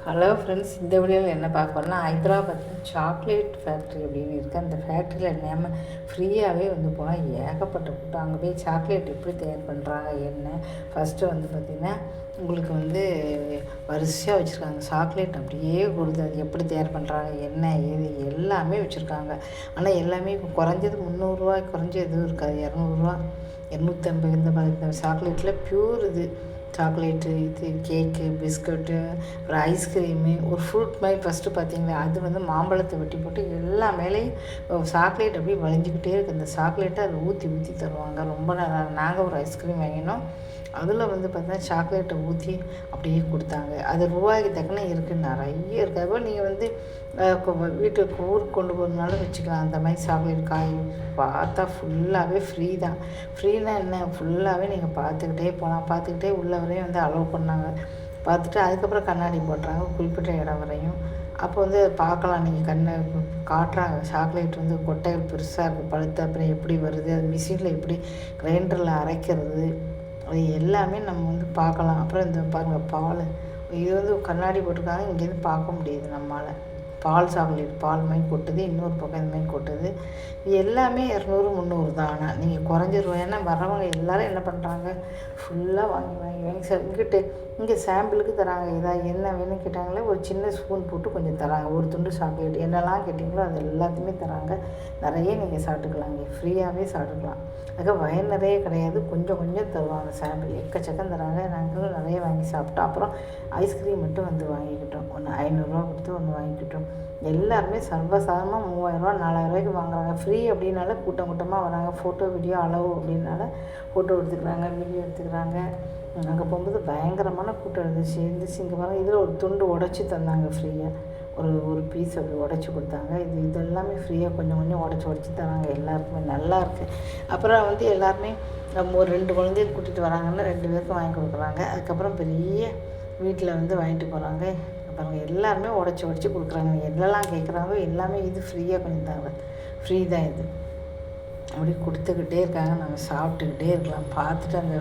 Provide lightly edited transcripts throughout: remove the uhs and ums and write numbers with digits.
Hello friends, இந்த வீடியோவில் என்ன பார்க்க போகிறோம்னா, ஹைதராபாத்தில் சாக்லேட் ஃபேக்ட்ரி அப்படின்னு இருக்குது. அந்த ஃபேக்ட்ரியில் நம்ம ஃப்ரீயாகவே வந்து போனால் ஏகப்பட்ட கூட்டம். அங்கே போய் சாக்லேட் எப்படி தயார் பண்ணுறாங்க என்ன ஃபஸ்ட்டு வந்து பார்த்திங்கன்னா உங்களுக்கு வந்து வரிசையாக வச்சுருக்காங்க. சாக்லேட் அப்படியே கொடுத்து அது எப்படி தயார் பண்ணுறாங்க என்ன ஏது எல்லாமே வச்சுருக்காங்க. ஆனால் எல்லாமே இப்போ குறைஞ்சது 300 குறைஞ்ச எதுவும் இருக்காது. 200 250 இந்த சாக்லேட்டில் ப்யூர் இது சாக்லேட்டு, இது கேக்கு, பிஸ்கட்டு, அப்புறம் ஐஸ்கிரீமு, ஒரு ஃப்ரூட் மாதிரி ஃபஸ்ட்டு பார்த்திங்களா, அது வந்து மாம்பழத்தை வெட்டி போட்டு எல்லா மேலேயும் சாக்லேட் அப்படியே வழிஞ்சிக்கிட்டே இருக்குது. அந்த சாக்லேட்டை அதில் ஊற்றி ஊற்றி தருவாங்க. ரொம்ப நல்லா. நாங்கள் ஒரு ஐஸ்கிரீம் வாங்கினோம். அதில் வந்து பார்த்தீங்கன்னா சாக்லேட்டை ஊற்றி அப்படியே கொடுத்தாங்க. அது ரூபாய்க்கு தக்கன இருக்குது, நிறைய இருக்குது. அதுபோல் நீங்கள் வந்து வீட்டுக்கு ஊருக்கு கொண்டு போகிறதுனாலும் வச்சுக்கலாம். அந்த மாதிரி சாக்லேட் காய் பார்த்தா ஃபுல்லாகவே ஃப்ரீ தான். ஃப்ரீனா என்ன, ஃபுல்லாகவே நீங்கள் பார்த்துக்கிட்டே போகலாம். பார்த்துக்கிட்டே உள்ள வரையும் வந்து அலோவ் பண்ணாங்க. பார்த்துட்டு அதுக்கப்புறம் கண்ணாடி போடுறாங்க குறிப்பிட்ட இடம் வரையும். அப்போ வந்து பார்க்கலாம், நீங்கள் கண்ணை காட்டுறாங்க. சாக்லேட் வந்து கொட்டைகள் பெருசாக இருக்குது, பழுத்து அப்புறம் எப்படி வருது, அது மிஷினில் எப்படி கிரைண்டரில் அரைக்கிறது, அது எல்லாமே நம்ம வந்து பார்க்கலாம். அப்புறம் இந்த பாருங்கள் பால், இது வந்து கண்ணாடி போட்டிருக்காங்க, இங்கேருந்து பார்க்க முடியுது நம்மளால். பால் சாக்லேட் பால் மாதிரி கொட்டுது, இன்னொரு பக்கம் இந்த மாதிரி கொட்டுது. இது எல்லாமே 200 300 தான். ஆனால் நீங்கள் குறைஞ்சிருவோம். ஏன்னா வரவங்க எல்லோரும் என்ன பண்ணுறாங்க, ஃபுல்லாக வாங்கி வாங்கி வாங்கி சார் இங்கே சாம்பிளுக்கு தராங்க. ஏதாவது என்ன வேணும்னு கேட்டாங்களே ஒரு சின்ன ஸ்பூன் போட்டு கொஞ்சம் தராங்க. ஒரு துண்டு சாக்லேட் என்னெல்லாம் கேட்டிங்களோ அது எல்லாத்தையுமே தராங்க. நிறைய நீங்கள் சாப்பிட்டுக்கலாங்க, ஃப்ரீயாகவே சாப்பிட்டுக்கலாம். அதுக்காக வயர் நிறைய கிடையாது, கொஞ்சம் கொஞ்சம் தருவாங்க. சாம்பிள் எக்கச்சக்கம் தராங்க. நாங்களும் நிறைய வாங்கி சாப்பிட்டோம். அப்புறம் ஐஸ்கிரீம் மட்டும் வந்து வாங்கிக்கிட்டோம். ஒன்று 500 கொடுத்து ஒன்று வாங்கிக்கிட்டோம். எல்லாருமே சர்வசாதாரணமாக 3000 4000 வாங்குறாங்க. ஃப்ரீ அப்படின்னால கூட்டம் கூட்டமாக வராங்க. ஃபோட்டோ வீடியோ அளவு அப்படின்னால ஃபோட்டோ எடுத்துக்கிறாங்க, வீடியோ எடுத்துக்கிறாங்க. அங்கே போகும்போது பயங்கரமான கூட்டம் இருந்துச்சு. இங்கே பாருங்கள், இதில் ஒரு துண்டு உடச்சி தந்தாங்க ஃப்ரீயாக. ஒரு பீஸ் அப்படி உடச்சி கொடுத்தாங்க. இது எல்லாமே ஃப்ரீயாக கொஞ்சம் கொஞ்சம் உடச்சி தராங்க. எல்லாருக்குமே நல்லாயிருக்கு. அப்புறம் வந்து எல்லாருமே ஒரு 2 குழந்தைய கூட்டிகிட்டு வராங்கன்னா 2 பேருக்கும் வாங்கி கொடுக்குறாங்க. அதுக்கப்புறம் பெரிய வீட்டில் வந்து வாங்கிட்டு போகிறாங்க. பாருங்கள், எல்லாருமே உடச்சி கொடுக்குறாங்க. என்னெல்லாம் கேட்குறாங்களோ எல்லாமே இது ஃப்ரீயாக கொஞ்சம் தாங்க. ஃப்ரீ தான் இது. அப்படி கொடுத்துக்கிட்டே இருக்காங்க. நம்ம சாப்பிட்டுக்கிட்டே இருக்கலாம். பார்த்துட்டு அந்த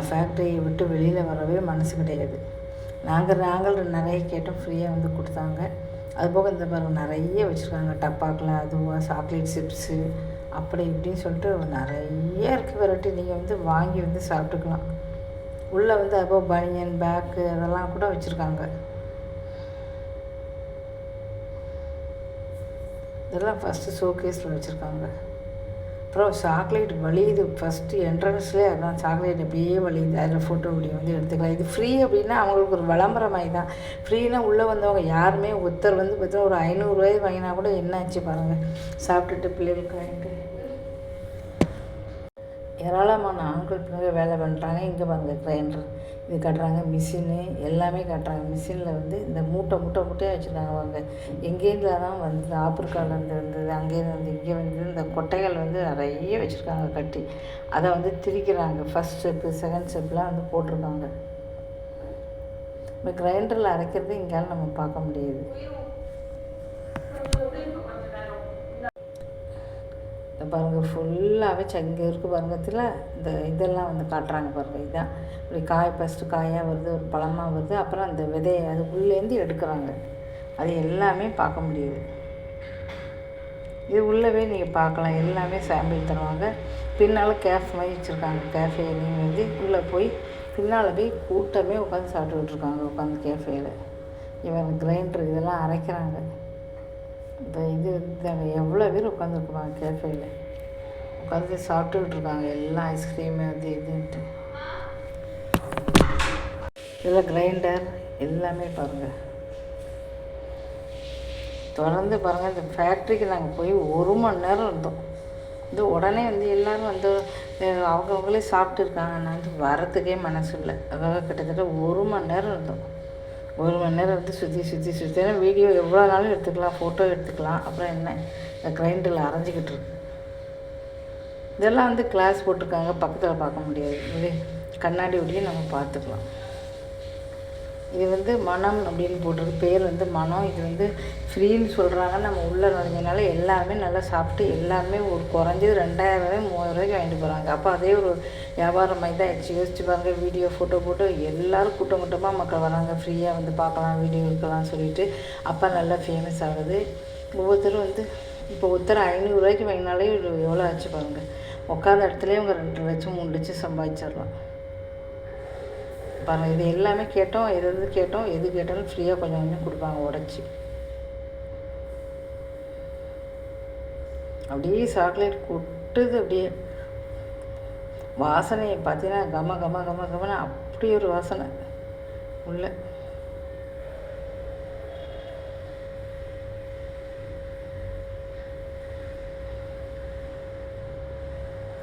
ஃபேக்ட்ரியை விட்டு வெளியில் வரவே மனசு கிடையாது. நாங்கள் நிறைய கேட்டோம், ஃப்ரீயாக வந்து கொடுத்தாங்க. அதுபோக இந்த பாருங்கள் நிறைய வச்சுருக்காங்க. டப்பாக்கில் அதுவாக சாக்லேட் சிப்ஸு அப்படி இப்படின்னு சொல்லிட்டு நிறைய இருக்குது வெரைட்டி. நீங்கள் வந்து வாங்கி வந்து சாப்பிட்டுக்கலாம். உள்ளே வந்து அதுபோக பனியன் பேக்கு அதெல்லாம் கூட வச்சுருக்காங்க. இதெல்லாம் ஃபஸ்ட்டு ஷோகேஸில் வச்சுருக்காங்க. அப்புறம் சாக்லேட் வலியுது. ஃபஸ்ட்டு என்ட்ரன்ஸ்லேயே அதுதான் சாக்லேட் அப்படியே வலியுது. அதில் ஃபோட்டோ வீடியோ வந்து எடுத்துக்கலாம். இது ஃப்ரீ அப்படின்னா அவங்களுக்கு ஒரு விளம்பரமாகி தான். ஃப்ரீனா உள்ளே வந்தவங்க யாருமே ஒருத்தர் வந்து பார்த்தீங்கன்னா ஒரு 500 வாங்கினா கூட என்னாச்சு பாருங்கள். சாப்பிட்டுட்டு பிள்ளைகளுக்கு வாங்கிட்டு ஏராளமான ஆண்கள் பிள்ளைங்க வேலை பண்ணுறாங்க. இங்கே பாருங்கள் கிரைண்டர் இது கட்டுறாங்க, மிஷினு எல்லாமே கட்டுறாங்க. மிஷினில் வந்து இந்த மூட்டையாக வச்சுருக்காங்க. அவங்க எங்கேருந்து தான் வந்து ஆப்பிரிக்காவிலேருந்து வந்தது, அங்கேருந்து வந்து இங்கே வந்து இந்த கொட்டைகள் வந்து நிறைய வச்சுருக்காங்க கட்டி. அதை வந்து திரிக்கிறாங்க. ஃபஸ்ட் ஸ்டெப்பு செகண்ட் ஸ்டெப்லாம் வந்து போட்டிருக்காங்க. இப்போ கிரைண்டரில் அரைக்கிறது இங்கேயாலும் நம்ம பார்க்க முடியுது. பாருங்கள் ஃபுல்லாகவே இங்கே இருக்குது பாருங்கத்தில் இந்த இதெல்லாம் வந்து காட்டுறாங்க பாருங்கள். இதுதான் இப்படி காய் ஃபஸ்ட்டு காயாக வருது, ஒரு பழமாக வருது, அப்புறம் அந்த விதையை அது உள்ளேருந்து எடுக்கிறாங்க. அது எல்லாமே பார்க்க முடியுது. இது உள்ளவே நீங்கள் பார்க்கலாம். எல்லாமே சாம்பிள் தருவாங்க. பின்னால் கேஃப் மாதிரி வச்சுருக்காங்க. கேஃபே நீங்கள் வந்து உள்ளே போய் பின்னால் போய் கூட்டமே உட்காந்து சாப்பிட்டுக்கிட்டு இருக்காங்க. உட்காந்து கேஃபேயில் இவங்க கிரைண்டர் இதெல்லாம் அரைக்கிறாங்க. இந்த இது எவ்வளோ பேர் உட்காந்துருக்குறாங்க கேஃபேயில், உட்காந்து சாப்பிட்டுக்கிட்டு இருக்காங்க. எல்லாம் ஐஸ்கிரீமு அது இதுன்ட்டு. இதில் கிரைண்டர் எல்லாமே பாருங்கள். தொடர்ந்து பாருங்கள். இந்த ஃபேக்ட்ரிக்கு நாங்கள் போய் 1 மணி நேரம் இருந்தோம். வந்து உடனே வந்து எல்லோரும் வந்து அவங்கவுங்களே சாப்பிட்டு இருக்காங்க. நான் வந்து வரத்துக்கே மனசு இல்லை. அதாவது கிட்டத்தட்ட 1 மணி நேரம் இருந்தோம். 1 மணி நேரம் வந்து சுற்றி ஏன்னா வீடியோ எவ்வளோ நாளும் எடுத்துக்கலாம், ஃபோட்டோ எடுத்துக்கலாம். அப்புறம் என்ன, இந்த கிரைண்டரில் அரைஞ்சிக்கிட்டு இருக்கு. இதெல்லாம் வந்து கிளாஸ் போட்டிருக்காங்க, பக்கத்தில் பார்க்க முடியாது. இது கண்ணாடி ஒட்டியும் நம்ம பார்த்துக்கலாம். இது வந்து மனம் அப்படின்னு போட்டிருக்கு, பேர் வந்து மனம். இது வந்து ஃப்ரீன்னு சொல்கிறாங்க. நம்ம உள்ளே நுழைஞ்சனால எல்லாருமே நல்லா சாப்பிட்டு எல்லாருமே ஒரு குறைஞ்சது 2000 3000 வாங்கிட்டு போகிறாங்க. அப்போ அதே ஒரு வியாபாரம் மாதிரி தான் ஆயிடுச்சு. யோசிச்சு பாருங்கள், வீடியோ ஃபோட்டோ போட்டு எல்லோரும் கூட்டம் கூட்டமாக மக்கள் வராங்க, ஃப்ரீயாக வந்து பார்க்கலாம், வீடியோ எடுக்கலாம் சொல்லிட்டு. அப்போ நல்லா ஃபேமஸ் ஆகுது. ஒவ்வொருத்தரும் வந்து இப்போ ஒருத்தர் 500 வாங்கினாலே எவ்வளோ ஆச்சு பாருங்கள். உட்காந்த இடத்துலேயே அவங்க 2 லட்சம் 3 லட்சம் சம்பாதிச்சிடலாம் பாருங்கள். இது எல்லாமே கேட்டோம், எது கேட்டோம், எது கேட்டாலும் ஃப்ரீயாக கொஞ்சம் கொஞ்சம் கொடுப்பாங்க உடச்சி. அப்படியே சாக்லேட் கொட்டுது. அப்படியே வாசனை பார்த்தீங்கன்னா கம கம கம கமன்னு அப்படி ஒரு வாசனை உள்ள.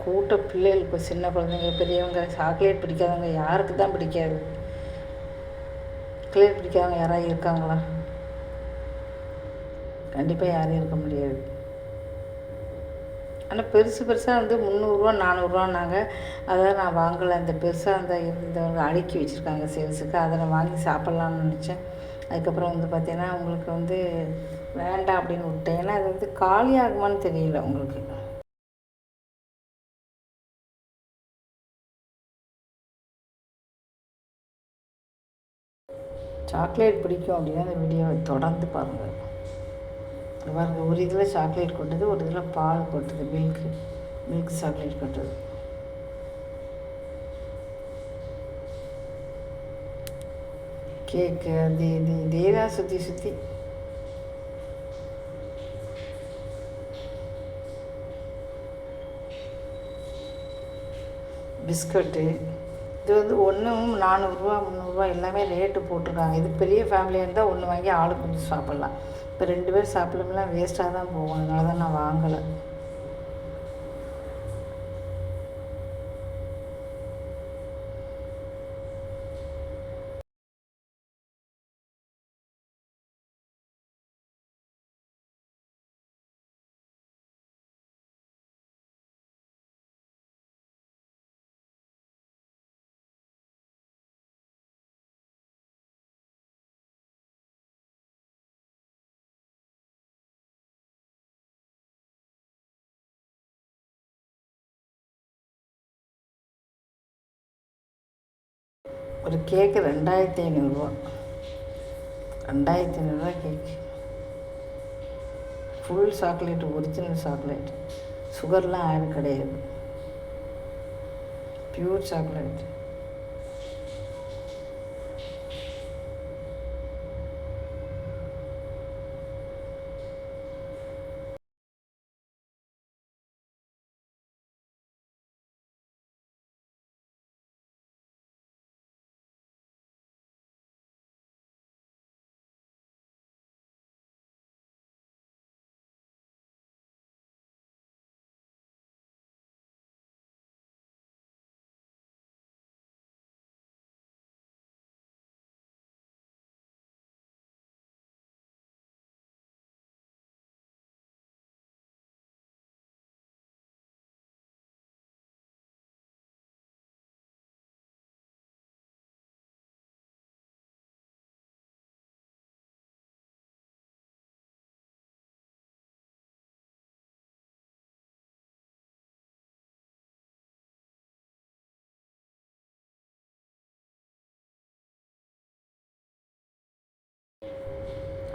கூட்ட பிள்ளைகள், இப்போ சின்ன குழந்தைங்க பெரியவங்க, சாக்லேட் பிடிக்காதவங்க யாருக்கு தான் பிடிக்காது? சாக்லேட் பிடிக்காதவங்க யாராவது இருக்காங்களா? கண்டிப்பாக யாரும் இருக்க முடியாது. ஆனால் பெருசு பெருசாக வந்து 300 400 அதை நான் வாங்கலை. இந்த பெருசாக இந்த அடுக்கி வச்சுருக்காங்க சேல்ஸுக்கு, அதை நான் வாங்கி சாப்பிட்லான்னு நினச்சேன். அதுக்கப்புறம் வந்து பார்த்தீங்கன்னா உங்களுக்கு வந்து வேண்டாம் அப்படின்னு விட்டேன். ஏன்னா அது வந்து காலி ஆகுமான்னு தெரியல உங்களுக்கு. சாக்லேட் பிடிக்கும் அப்படின்னா அந்த வீடியோவை தொடர்ந்து பாருங்கள். பாருங்கள், ஒரு இதில் சாக்லேட் கொட்டுது, ஒரு இதில் பால் கொட்டுது, மில்க் சாக்லேட் கொட்டுது. கேக்கு அது இது இதே தான் சுற்றி சுற்றி. பிஸ்கட்டு இது வந்து ஒன்றும் 400 300 எல்லாமே ரேட்டு போட்டிருக்காங்க. இது பெரிய ஃபேமிலியாக இருந்தால் ஒன்று வாங்கி ஆளுக்கு கொஞ்சம் சாப்பிட்லாம். இப்போ 2 பேர் சாப்பிடலாம், வேஸ்ட்டாக தான் போகும். அதனால தான் நான் வாங்கலை. ஒரு cake 2500 cake. Full chocolate, original chocolate, சுகர்லாம் ஆட் கிடையாது, பியூர் சாக்லேட்.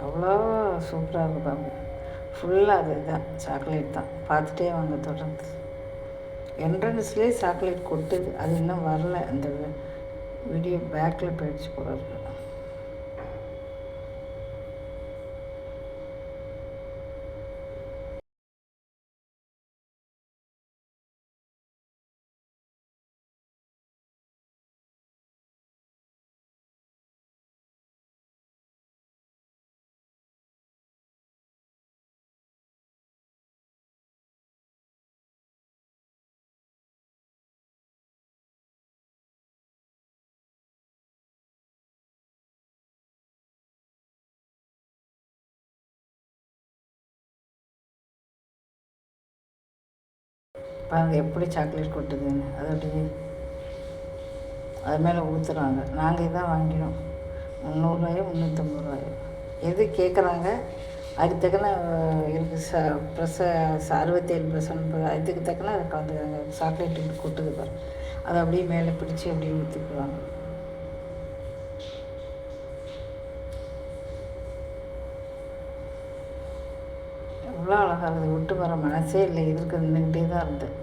அவ்வளோ சூப்பராக இருக்கும். ஃபுல்லாக அது தான் சாக்லேட் தான். பார்த்துட்டே வாங்க தொடர்ந்து. என்ட்ரன்ஸ்லேயே சாக்லேட் கொட்டுது. அது இன்னும் வரல. அந்த வீடியோ பேக்கில் போயிடுச்சு போல இருக்கு. பாருங்கள் எப்படி சாக்லேட் கொட்டுதுன்னு. அது அப்படியே அது மேலே ஊற்றுறாங்க. நாங்கள் இதான் வாங்கினோம். முந்நூறுரூவாயோ 350 எது கேட்குறாங்க அதுக்கு தக்கன இருக்குது. ப்ளஸ் 67% இதுக்கு தக்கன அதை கலந்துக்கிறாங்க. சாக்லேட்டு கொட்டுது பாரு, அதை அப்படியே மேலே பிடிச்சி அப்படியே ஊற்றிக்குவாங்க. எவ்வளோ அழகாக இருக்குது. விட்டு வர மனசே இல்லை, எதிர்க்க நின்றுக்கிட்டே தான் இருந்தேன்.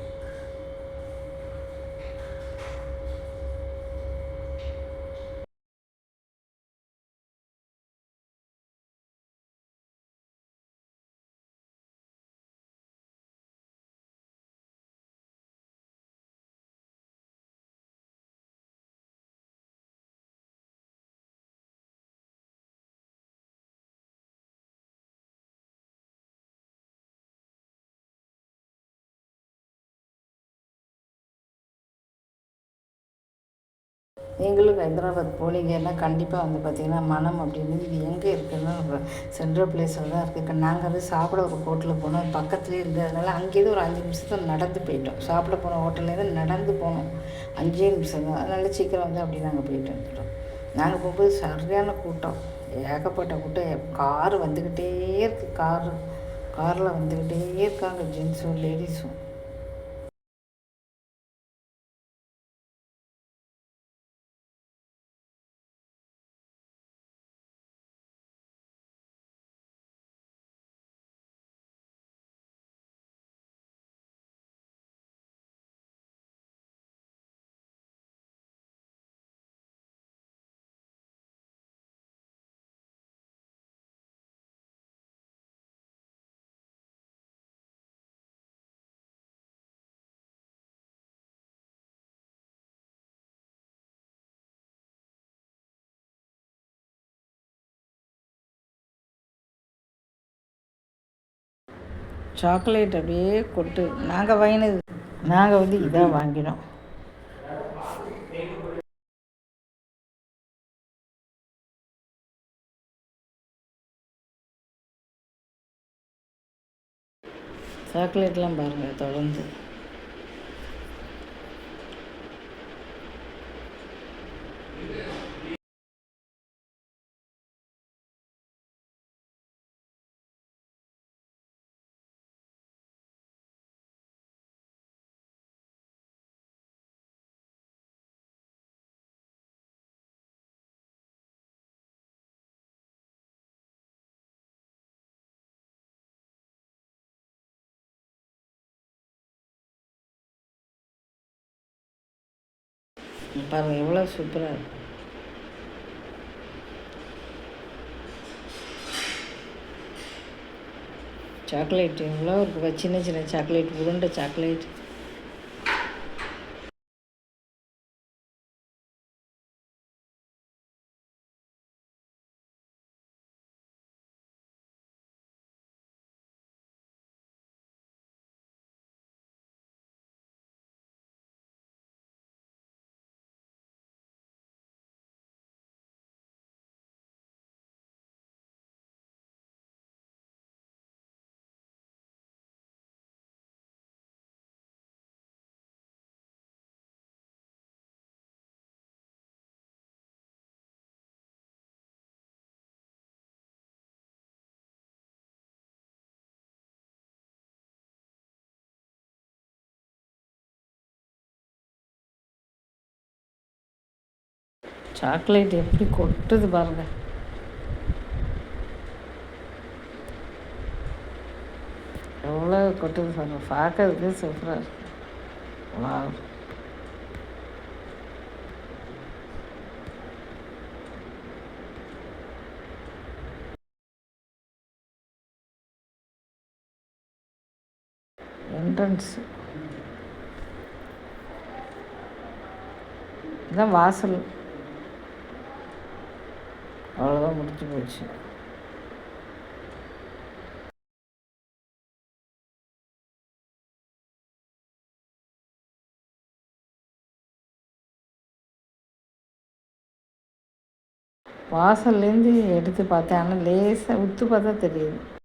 நீங்களும் ஹைதராபாத் போனீங்கன்னா கண்டிப்பாக வந்து பார்த்திங்கன்னா மனம் அப்படின்னு இது எங்கே இருக்குதுன்னா சென்ட்ரல் பிளேஸில் தான் இருக்குது. நாங்கள் வந்து சாப்பிட ஒரு ஹோட்டலுக்கு போனோம், பக்கத்துலேயே இருந்ததுனால அங்கேயிருந்து ஒரு 5 நிமிஷத்தில் நடந்து போயிட்டோம். சாப்பிட போன ஹோட்டல்லேருந்து நடந்து போனோம், 5 நிமிஷம் தான். அதனால சீக்கிரம் வந்து அப்படி நாங்கள் போயிட்டு வந்துட்டோம். நாங்கள் போகும்போது சரியான கூட்டம், ஏகப்பட்ட கூட்டம். கார் வந்துக்கிட்டே இருக்குது, காரில் வந்துக்கிட்டே இருக்காங்க, ஜென்ஸும் லேடிஸும். சாக்லேட் அப்படியே கொட்டு. நாங்கள் வாங்கினது, நாங்கள் வந்து இதாக வாங்கினோம். சாக்லேட்லாம் பாருங்கள் தொடர்ந்து. பாருங்கள் எவ்வளோ சூப்பராக இருக்குது. சாக்லேட் எவ்வளோ இருக்குது, சின்ன சின்ன சாக்லேட், உருண்டை சாக்லேட். சாக்லேட் எப்படி கொட்டுது பாருங்கள். எவ்வளோ கொட்டுது பாருங்கள், பார்க்கறதுக்கு சூப்பராக இருக்குது. வா, என்ட்ரன்ஸ் இதான் வாசல். அவ்வளோதான், முடிஞ்சு போச்சு. வாசல்லேருந்து எடுத்து பார்த்தேன், ஆனால் லேசாக உத்து பார்த்தா தெரியுது.